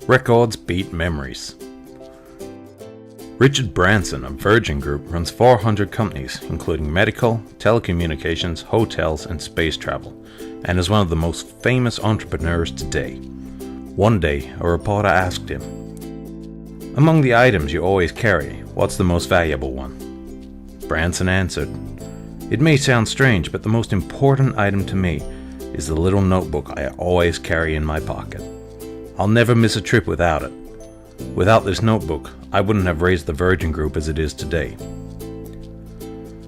Records beat memories. Richard Branson of Virgin Group runs 400 companies, including medical, telecommunications, hotels, and space travel, and is one of the most famous entrepreneurs today. One day, a reporter asked him, "Among the items you always carry, what's the most valuable one?" Branson answered, "It may sound strange, but the most important item to me is the little notebook I always carry in my pocket. I'll never miss a trip without it. Without this notebook, I wouldn't have raised the Virgin Group as it is today."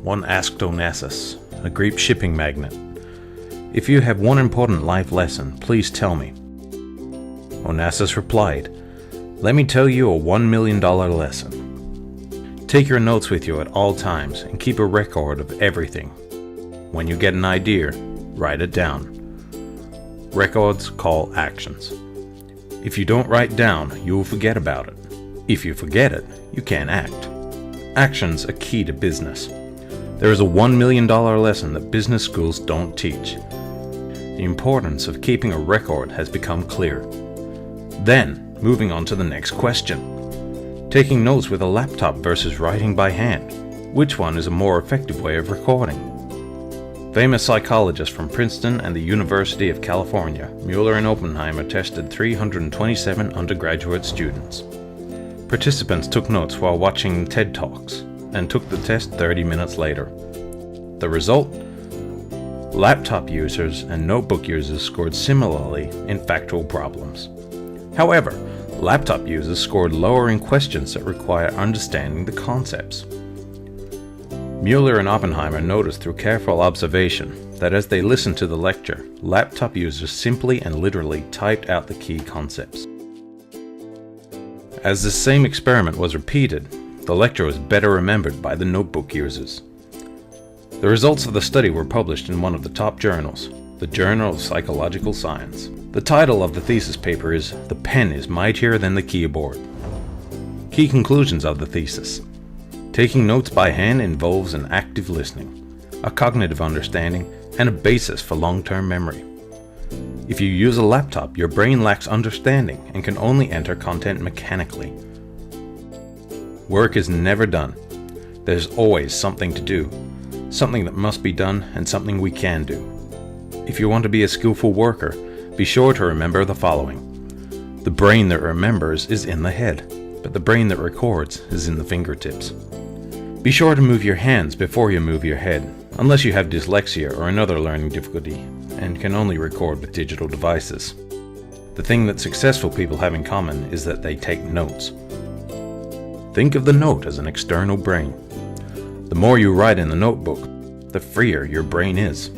One asked Onassis, a Greek shipping magnate, "If you have one important life lesson, please tell me." Onassis replied, "Let me tell you a $1 million lesson. Take your notes with you at all times and keep a record of everything. When you get an idea, write it down. Records call actions. If you don't write down, you will forget about it. If you forget it, you can't act. Actions are key to business. There is a $1 million lesson that business schools don't teach. The importance of keeping a record has become clear. Then, moving on to the next question. Taking notes with a laptop versus writing by hand. Which one is a more effective way of recording?" Famous psychologists from Princeton and the University of California, Mueller and Oppenheimer, tested 327 undergraduate students. Participants took notes while watching TED Talks and took the test 30 minutes later. The result? Laptop users and notebook users scored similarly in factual problems. However, laptop users scored lower in questions that require understanding the concepts. Mueller and Oppenheimer noticed through careful observation that as they listened to the lecture, laptop users simply and literally typed out the key concepts. As this same experiment was repeated, the lecture was better remembered by the notebook users. The results of the study were published in one of the top journals, the Journal of Psychological Science. The title of the thesis paper is "The Pen is Mightier Than the Keyboard." Key conclusions of the thesis. Taking notes by hand involves an active listening, a cognitive understanding, and a basis for long-term memory. If you use a laptop, your brain lacks understanding and can only enter content mechanically. Work is never done. There's always something to do, something that must be done, and something we can do. If you want to be a skillful worker, be sure to remember the following. The brain that remembers is in the head, but the brain that records is in the fingertips. Be sure to move your hands before you move your head, unless you have dyslexia or another learning difficulty and can only record with digital devices. The thing that successful people have in common is that they take notes. Think of the note as an external brain. The more you write in the notebook, the freer your brain is.